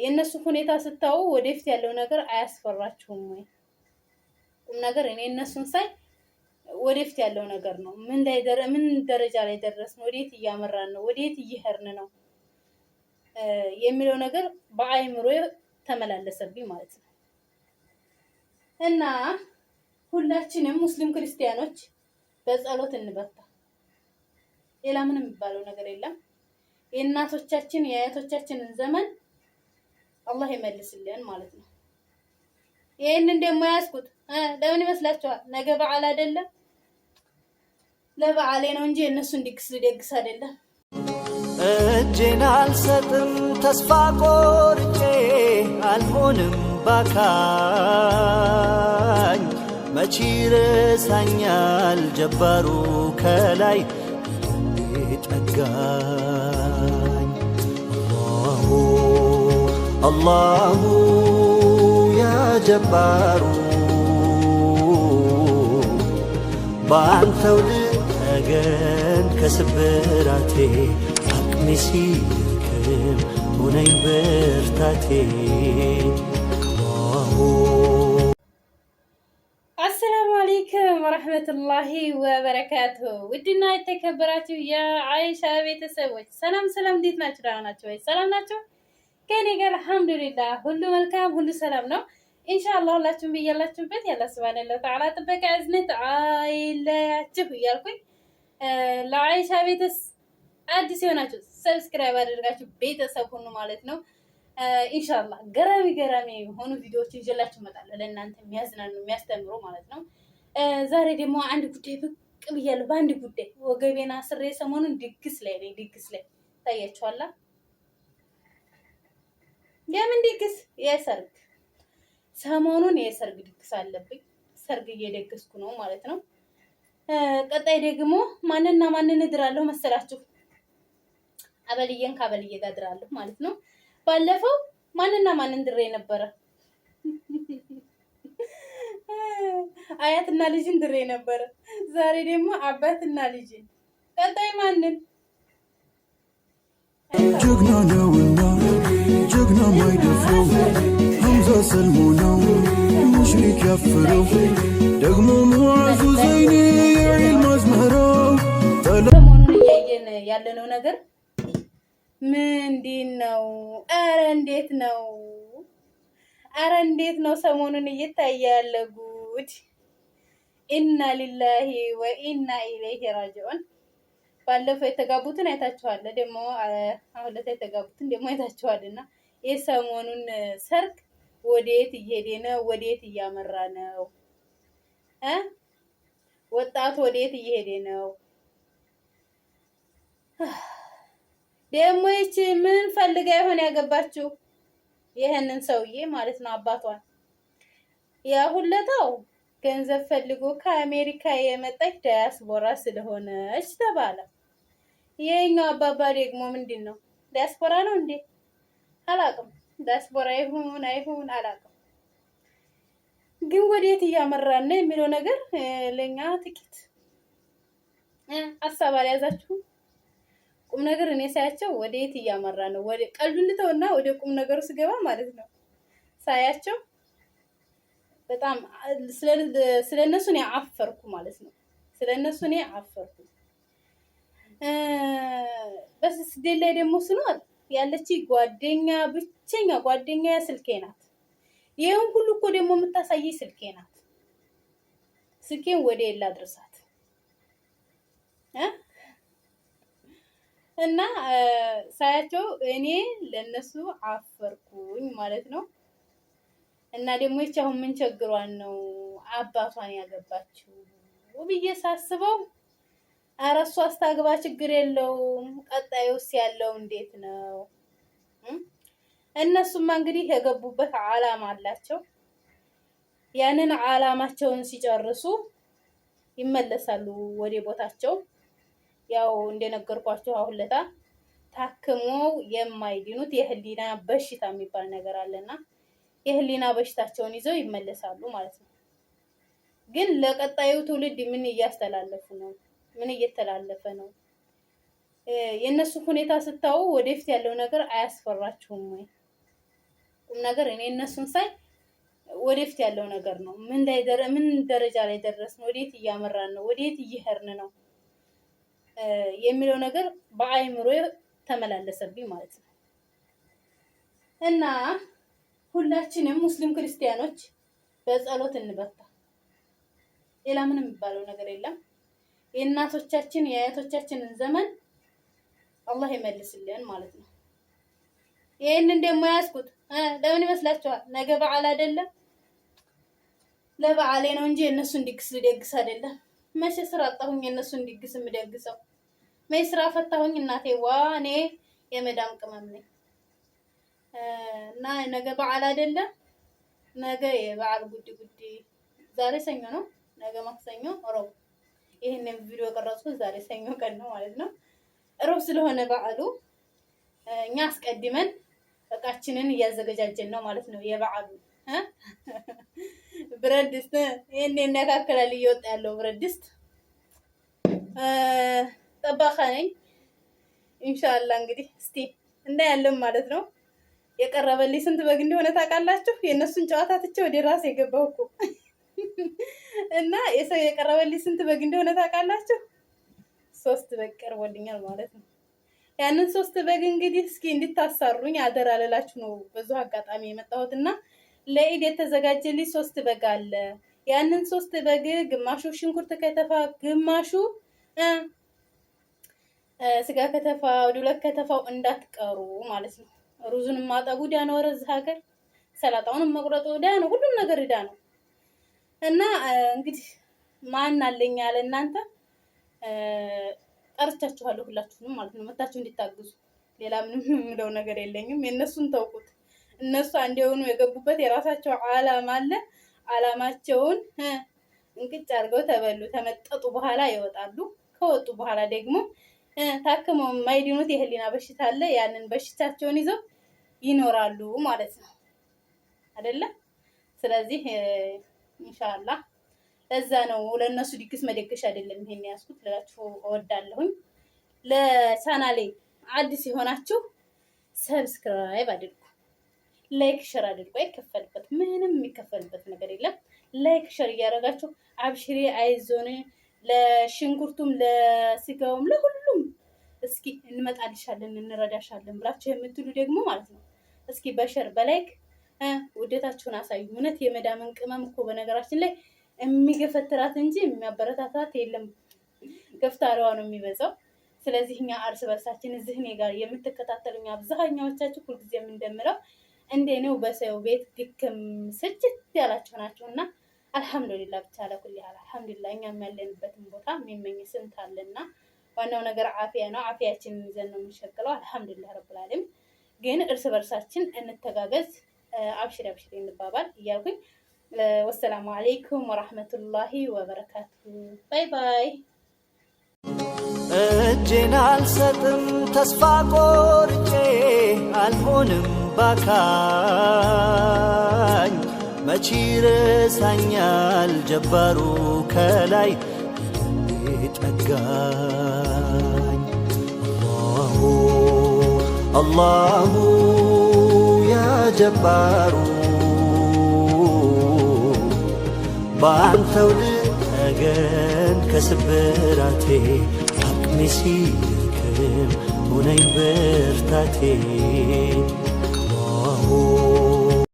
የነሱ ሁኔታ ስታዩ ወደፊት ያለው ነገር አያስፈራችሁም ወይ? ቁም ነገር እኔ እነሱን ሳይ ወደፊት ያለው ነገር ነው። ምን ደረጃ ላይ ደረስን? ወዴት እያመራን ነው? ወዴት እየሄድን ነው የሚለው ነገር በአይምሮ ተመላለሰብኝ ማለት ነው። እና ሁላችንም ሙስሊም ክርስቲያኖች በጸሎት እንበርታ። ሌላ ምንም የሚባለው ነገር የለም። የእናቶቻችን የአያቶቻችንን ዘመን አላህ ይመልስልን ማለት ነው። ይሄንን ደግሞ ያስኩት ለምን ይመስላችኋል? ነገ በዓል አይደለም? ለበዓሌ ነው እንጂ እነሱን ደግስ አይደለም። እጄን አልሰጥም ተስፋ ቆርጬ አልሆንም ባካኝ መቼ ረሳኛል ጀባሩ ከላይ ጠጋኝ አላሁ ያ ጀባሩ በአንተው ልጠገን ከስብራቴ አቅሜ ሲደክም ሁነኝ ብርታቴ። አሰላሙ አለይኩም ወረህመቱላሂ ወበረካቱሁ። ውድና የተከበራችሁ የአይሻ ቤተሰቦች ሰላም፣ እንዴት ናችሁ? ደህና ናችሁ ወይ? ሰላም ናችሁ? ከኔ ጋር አልሐምዱሊላህ ሁሉ መልካም፣ ሁሉ ሰላም ነው። ኢንሻአላህ ሁላችሁም በያላችሁበት ያለ ሱብሃነሁ ወተዓላ ጥበቃ እዝነት አይለያችሁ እያልኩኝ ለአይሻ ቤተሰብ አዲስ የሆናችሁ ሰብስክራይብ አድርጋችሁ ቤተሰብ ሁኑ ማለት ነው። ኢንሻአላህ ገራሚ የሆኑ ቪዲዮዎችን ይዤላችሁ እመጣለሁ፣ ለእናንተ የሚያዝናኑ የሚያስተምሩ ማለት ነው። ዛሬ ደግሞ አንድ ጉዳይ ብቅ ብያለሁ። በአንድ ጉዳይ ወገቤና ስሬ ሰሞኑን ድግስ ላይ ታያችኋላ። የምን ድግስ? የሰርግ ሰሞኑን የሰርግ ድግስ አለብኝ። ሰርግ እየደገስኩ ነው ማለት ነው። ቀጣይ ደግሞ ማንና ማንን እድራለሁ መሰላችሁ? አበልዬን ከአበልዬ ጋር እድራለሁ ማለት ነው። ባለፈው ማንና ማንን ድሬ ነበረ? አያትና ልጅን ድሬ ነበረ። ዛሬ ደግሞ አባትና ልጅን። ቀጣይ ማንን? ጀግና ነውና ጀግና ማይደፍረው ሐምዛ ሰልሞ ነው ሙሽሪክ ያፈረው ደግሞ ሙዓዙ ዘይኔ የዒልም አዝመራው። ሰሞኑን እያየን ያለነው ነገር ምንድን ነው? ኧረ እንዴት ነው ሰሞኑን እየታየ ያለ ጉድ! ኢና ሊላሂ ወኢና ኢለይሂ ራጂዑን። ባለፈው የተጋቡትን አይታችኋል፣ ደግሞ አሁን ለታ የተጋቡትን ደግሞ አይታችኋልና የሰሞኑን ሰርግ ወዴት እየሄደ ነው? ወዴት እያመራ ነው? ወጣቱ ወዴት እየሄደ ነው? ደግሞ ይቺ ምን ፈልጋ ይሆን ያገባችው? ይሄንን ሰውዬ ማለት ነው አባቷን። ያ ሁለታው ገንዘብ ፈልጎ ከአሜሪካ የመጣች ዳያስፖራ ስለሆነች ተባለ። የኛው አባባ ደግሞ ምንድን ነው? ዳያስፖራ ነው እንዴ? አላውቅም። ዳያስፖራ ይሁን አይሁን አላውቅም። ግን ወዴት እያመራን ነው የሚለው ነገር ለኛ ጥቂት ሀሳብ አልያዛችሁም? ቁም ነገር እኔ ሳያቸው ወዴት እያመራ ነው? ወደ ቀልዱን ልተውና ወደ ቁም ነገሩ ስገባ ማለት ነው ሳያቸው በጣም ስለነሱ እኔ አፈርኩ ማለት ነው። ስለነሱ እኔ አፈርኩ። በስደት ላይ ደግሞ ስኖር ያለች ጓደኛ ብቸኛ ጓደኛ ስልኬ ናት። ይሄን ሁሉ እኮ ደግሞ የምታሳየኝ ስልኬ ናት። ስልኬን ወደ የላ ድርሳት እና ሳያቸው እኔ ለነሱ አፈርኩኝ ማለት ነው። እና ደግሞ ይቺ አሁን ምን ቸግሯን ነው አባቷን ያገባችው ብዬ ሳስበው ኧረ እሷ አስታግባ ችግር የለውም። ቀጣዩስ ያለው እንዴት ነው? እነሱማ እንግዲህ የገቡበት ዓላማ አላቸው። ያንን ዓላማቸውን ሲጨርሱ ይመለሳሉ ወደ ቦታቸው። ያው እንደነገርኳችሁ አሁን ለታ ታክመው የማይድኑት የህሊና በሽታ የሚባል ነገር አለና የህሊና በሽታቸውን ይዘው ይመለሳሉ ማለት ነው። ግን ለቀጣዩ ትውልድ ምን እያስተላለፉ ነው? ምን እየተላለፈ ነው? የነሱ ሁኔታ ስታዩ ወደፊት ያለው ነገር አያስፈራችሁም ወይ? ቁም ነገር እኔ እነሱን ሳይ ወደፊት ያለው ነገር ነው። ምን ደረጃ ላይ ደረስን፣ ወዴት እያመራን ነው፣ ወዴት እየሄድን ነው የሚለው ነገር በአይምሮ ተመላለሰብኝ ማለት ነው። እና ሁላችንም ሙስሊም ክርስቲያኖች በጸሎት እንበርታ። ሌላ ምንም የሚባለው ነገር የለም። የእናቶቻችን የአያቶቻችንን ዘመን አላህ ይመልስልን ማለት ነው። ይሄንን ደግሞ ያስኩት ለምን ይመስላችኋል? ነገ በዓል አይደለም? ለበዓሌ ነው እንጂ የእነሱን ድግስ ልደግስ አይደለም። መቼ ስራ አጣሁኝ የእነሱን ድግስ የምደግሰው? መቼ ስራ ፈታሁኝ? እናቴ እኔ የመዳም ቅመም ነኝ እና ነገ በዓል አይደለም? ነገ የበዓል ጉዲ ዛሬ ሰኞ ነው፣ ነገ ማክሰኞ፣ ሮብ። ይሄንን ቪዲዮ ቀረጽኩት ዛሬ ሰኞ ቀን ነው ማለት ነው። ሮብ ስለሆነ በዓሉ እኛ አስቀድመን እቃችንን እያዘገጃጀን ነው ማለት ነው። የበዓሉ ብረት ድስት ይሄን እናካክላል እየወጣ ያለው ብረት ድስት ጠባኻ ነኝ ኢንሻአላህ። እንግዲህ እስቲ እናያለን ማለት ነው። የቀረበልኝ ስንት በግ እንደሆነ ታውቃላችሁ? የእነሱን ጨዋታ ትቼ ወደ ራሴ የገባሁ እኮ እና የሰው የቀረበልኝ ስንት በግ እንደሆነ ታውቃላችሁ? 3 በግ ቀርቦልኛል ማለት ነው። ያንን 3 በግ እንግዲህ እስኪ እንድታሳሩኝ አደራ ልላችሁ ነው በዙ አጋጣሚ የመጣሁትና ለኢድ የተዘጋጀልኝ 3 በግ አለ። ያንን 3 በግ ግማሹ ሽንኩርት ከተፋ፣ ግማሹ ስጋ ከተፋ፣ ዱለት ከተፋው እንዳትቀሩ ማለት ነው። ሩዙን ማጠቡ ዳ ነው ወረዝ ሀገር፣ ሰላጣውን መቁረጡ ዳ ነው፣ ሁሉም ነገር ዳ ነው። እና እንግዲህ ማን አለኝ ያለ እናንተ ጠርቻችኋለሁ ሁላችሁንም ማለት ነው። መታችሁ እንድታግዙ። ሌላ ምንም የምለው ነገር የለኝም። የእነሱን ተውቁት። እነሱ አንዴውኑ የገቡበት የራሳቸው ዓላማ አለ። ዓላማቸውን እንቅጭ አድርገው ተበሉ ተመጠጡ በኋላ ይወጣሉ። ከወጡ በኋላ ደግሞ ታክመው የማይድኑት የህሊና በሽታ አለ። ያንን በሽታቸውን ይዘው ይኖራሉ ማለት ነው አይደለ? ስለዚህ ኢንሻአላህ እዛ ነው ለነሱ ድግስ መደገሽ አይደለም ይሄን ያስኩት ልላችሁ እወዳለሁኝ። ለቻናሌ አዲስ የሆናችሁ ሰብስክራይብ አድርጉ፣ ላይክ ሼር አድርጉ። አይከፈልበት፣ ምንም የሚከፈልበት ነገር የለም። ላይክ ሼር እያደረጋችሁ አብሽሪ አይዞን፣ ለሽንኩርቱም ለስጋውም ለሁሉም እስኪ እንመጣልሻለን እንረዳሻለን ብላችሁ የምትሉ ደግሞ ማለት ነው እስኪ በሸር በላይክ ውዴታችሁን አሳዩ። እውነት የመዳምን ቅመም እኮ በነገራችን ላይ የሚገፈትራት እንጂ የሚያበረታታት የለም። ገፍታሪዋ ነው የሚበዛው። ስለዚህ እኛ እርስ በርሳችን እዚህ እኔ ጋር የምትከታተሉኝ አብዛኛዎቻችሁ ሁልጊዜም እንደምለው እንደኔው በሰው ቤት ድክም ስጭት ያላችሁ ናችሁና አልሐምዱሊላህ ብቻ ለኩል ያህል አልሐምዱሊላህ። እኛም ያለንበትን ቦታ የሚመኝ ስንት አለና ዋናው ነገር አፊያ ነው። አፊያችንን ይዘን ነው የምንሸክለው። አልሐምዱሊላህ ረብል ዓለሚን። ግን እርስ በርሳችን እንተጋገዝ፣ አብሽሪ አብሽሪ እንባባል እያልኩኝ ወሰላሙ አለይኩም ወራህመቱላሂ ወበረካቱ። ባይ ባይ። እጄን አልሰጥም ተስፋ ቆርጬ አልሆንም ባካኝ መቼ ረሳኛል ጀባሩ ከላይ ጠጋኝ። አላሁ ያ ጀባሩ በአንተው ልጠገን ከስብራቴ አቅሜ ሲደክም ሁነኝ ብርታቴ